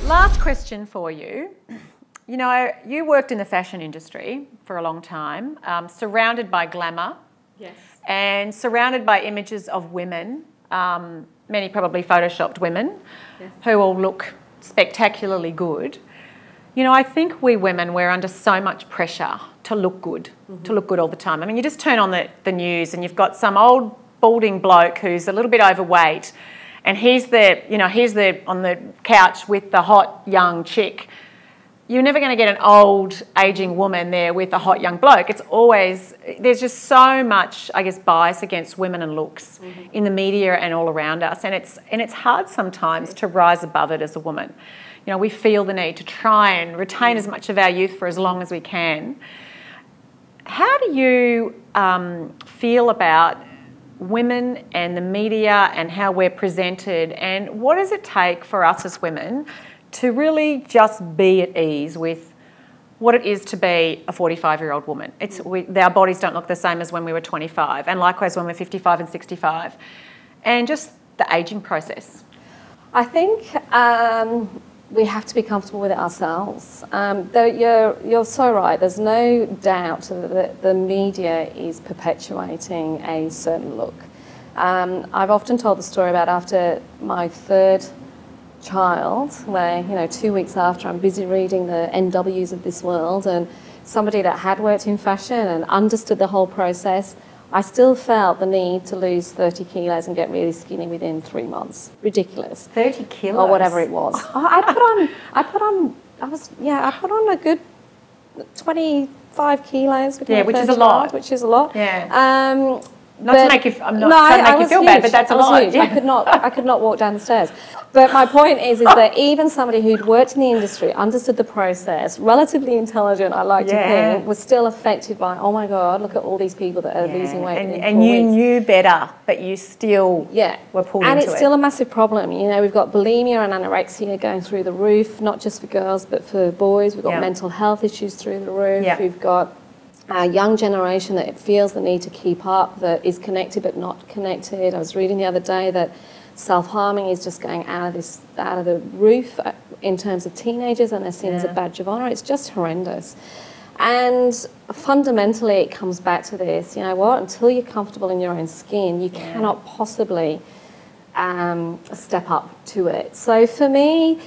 Last question for you. You know, you worked in the fashion industry for a long time, surrounded by glamour. Yes. And surrounded by images of women, many probably photoshopped women, yes, who all look spectacularly good. You know, I think we women, we're under so much pressure to look good, to look good all the time. I mean, you just turn on the news and you've got some old balding bloke who's a little bit overweight, and he's on the couch with the hot young chick. You're never going to get an old, ageing woman there with a hot young bloke. It's always, there's just so much, I guess, bias against women and looks in the media and all around us. And it's hard sometimes to rise above it as a woman. You know, we feel the need to try and retain as much of our youth for as long as we can. How do you feel about women and the media and how we're presented, and what does it take for us as women to really just be at ease with what it is to be a 45-year-old woman? Our bodies don't look the same as when we were 25, and likewise when we're 55 and 65, and just the ageing process. I think we have to be comfortable with it ourselves. Though you're so right. There's no doubt that the media is perpetuating a certain look. I've often told the story about after my third child, where, you know, 2 weeks after, I'm busy reading the NWs of this world, and somebody that had worked in fashion and understood the whole process, I still felt the need to lose 30 kilos and get really skinny within 3 months. Ridiculous. 30 kilos? Or whatever it was. I put on a good 25 kilos. Yeah, which is a lot. Which is a lot. Yeah. Not to make you feel bad, but that's a lot. Yeah. I could not walk down the stairs. But my point is that even somebody who'd worked in the industry, understood the process, relatively intelligent, I like to think, was still affected by, oh my God, look at all these people that are losing weight in 4 weeks. And you knew better, but you still were pulled into it. And it's still a massive problem. You know, we've got bulimia and anorexia going through the roof, not just for girls, but for boys. We've got mental health issues through the roof. Yeah. We've got a young generation that feels the need to keep up, that is connected but not connected. I was reading the other day that self-harming is just going out of the roof in terms of teenagers, and they're seen as a badge of honour. It's just horrendous. And fundamentally it comes back to this, you know what, until you're comfortable in your own skin, you cannot possibly step up to it. So for me,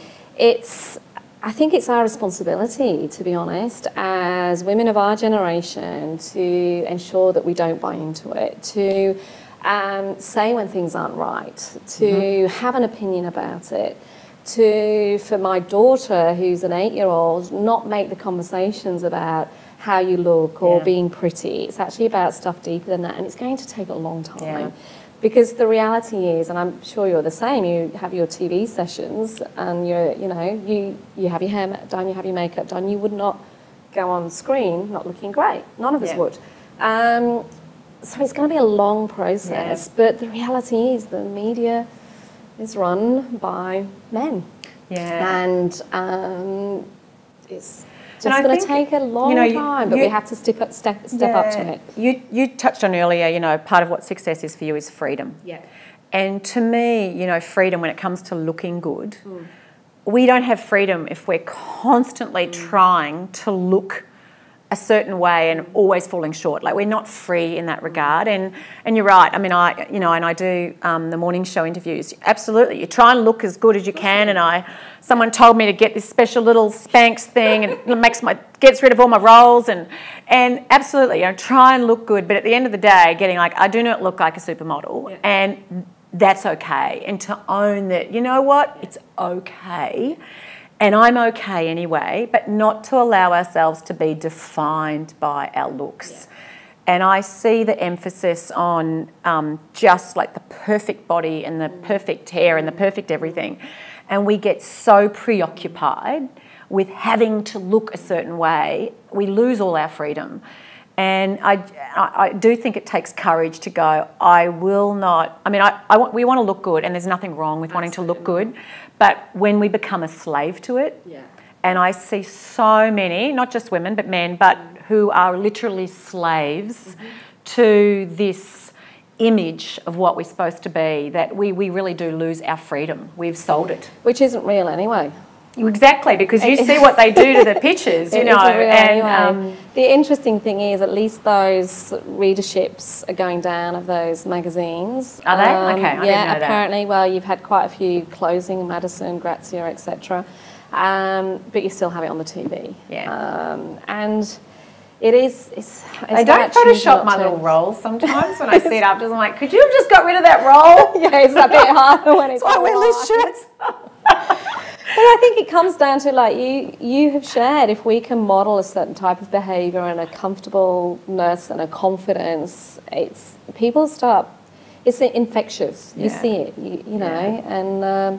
I think it's our responsibility, to be honest, as women of our generation, to ensure that we don't buy into it, to say when things aren't right, to have an opinion about it, for my daughter, who's an 8-year-old, not make the conversations about how you look or being pretty. It's actually about stuff deeper than that, and it's going to take a long time. Yeah. Because the reality is, and I'm sure you're the same, you have your TV sessions and you have your hair done, you have your makeup done, you would not go on screen not looking great. None of us would. So it's going to be a long process, but the reality is the media is run by men. Yeah. And it's just going to take a long time, but we have to step up to it. You touched on earlier, you know, part of what success is for you is freedom. Yeah. And to me, you know, freedom when it comes to looking good, we don't have freedom if we're constantly trying to look a certain way and always falling short. Like, we're not free in that regard. And you're right. I mean, I do the morning show interviews. Absolutely, you try and look as good as you can. And someone told me to get this special little Spanx thing, and it gets rid of all my rolls. And absolutely, you know, try and look good. But at the end of the day, I do not look like a supermodel, and that's okay. And to own that, you know what, it's okay. And I'm okay anyway, but not to allow ourselves to be defined by our looks. Yeah. And I see the emphasis on just like the perfect body and the perfect hair and the perfect everything. And we get so preoccupied with having to look a certain way, we lose all our freedom. And I do think it takes courage to go, I will not, I mean, we want to look good, and there's nothing wrong with wanting to look good, but when we become a slave to it, and I see so many, not just women, but men, but who are literally slaves to this image of what we're supposed to be, that we really do lose our freedom. We've sold it. Which isn't real anyway. Exactly, because you see what they do to the pictures, you know. And the interesting thing is, at least those readerships are going down of those magazines. Are they? Okay, I didn't know apparently. Well, you've had quite a few closing, Madison, Grazia, etc. But you still have it on the TV. Yeah. And it is. I don't Photoshop my little rolls sometimes when I see it after. I'm like, could you have just got rid of that roll? Yeah, it's a bit harder when it's. That's why I wear loose shirts. But I think it comes down to, like you have shared, if we can model a certain type of behaviour and a comfortableness and a confidence, it's infectious. You see it, you know. And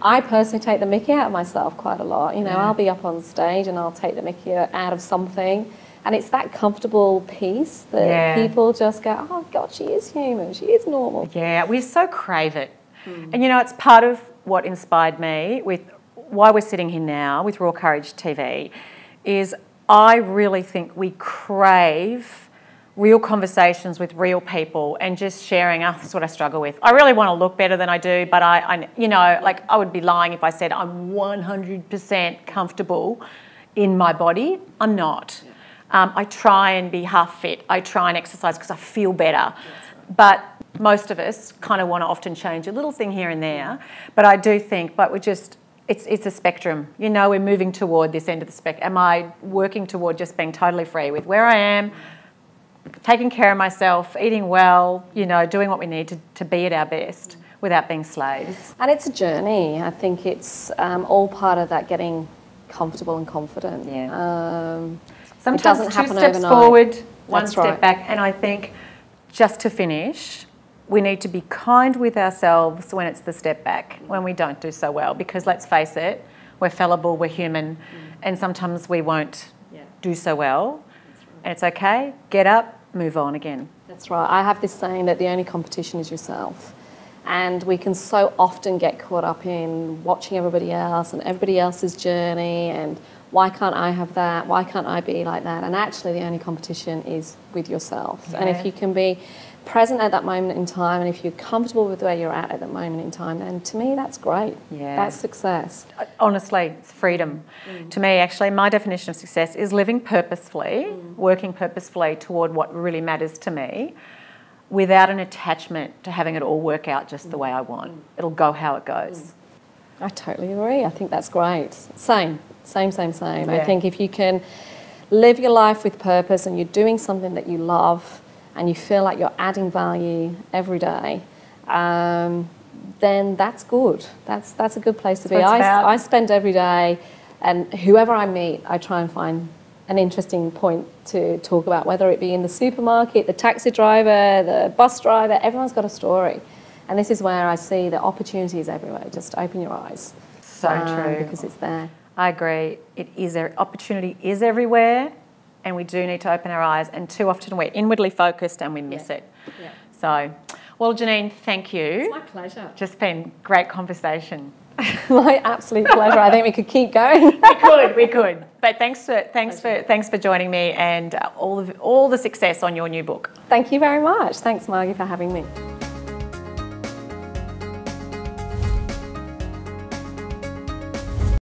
I personally take the mickey out of myself quite a lot. You know, I'll be up on stage and I'll take the mickey out of something. And it's that comfortable piece that people just go, oh, God, she is human. She is normal. Yeah, we so crave it. And, you know, it's part of what inspired me with why we're sitting here now with Raw Courage TV is I really think we crave real conversations with real people and just sharing, that's what I struggle with. I really want to look better than I do, but I you know, like I would be lying if I said I'm 100% comfortable in my body. I'm not. I try and be half fit. I try and exercise because I feel better. But most of us kind of want to often change a little thing here and there. But I do think, it's a spectrum. You know, we're moving toward this end of the spectrum. Am I working toward just being totally free with where I am, taking care of myself, eating well, you know, doing what we need to be at our best without being slaves? And it's a journey. I think it's all part of that getting comfortable and confident. Yeah. Sometimes two steps forward, one step back. And I think, just to finish, we need to be kind with ourselves when it's the step back, when we don't do so well. Because let's face it, we're fallible, we're human, and sometimes we won't do so well. And it's okay, get up, move on again. That's right. I have this saying that the only competition is yourself. And we can so often get caught up in watching everybody else and everybody else's journey and why can't I have that? Why can't I be like that? And actually the only competition is with yourself. Yeah. And if you can be present at that moment in time and if you're comfortable with where you're at that moment in time, then to me that's great. Yeah. That's success. Honestly, it's freedom. To me, actually, my definition of success is living purposefully, working purposefully toward what really matters to me without an attachment to having it all work out just the way I want. It'll go how it goes. I totally agree. I think that's great. Same. Yeah. I think if you can live your life with purpose and you're doing something that you love and you feel like you're adding value every day, then that's good. That's a good place to be. I spend every day, and whoever I meet, I try and find an interesting point to talk about, whether it be in the supermarket, the taxi driver, the bus driver, everyone's got a story. And this is where I see the opportunities everywhere. Just open your eyes. So true. Because it's there. I agree. Opportunity is everywhere, and we do need to open our eyes. And too often we're inwardly focused and we miss it. Yeah. So, well, Janine, thank you. It's my pleasure. Just been great conversation. My absolute pleasure. I think we could keep going. We could. But thanks for joining me, and all the success on your new book. Thank you very much. Thanks, Margie, for having me.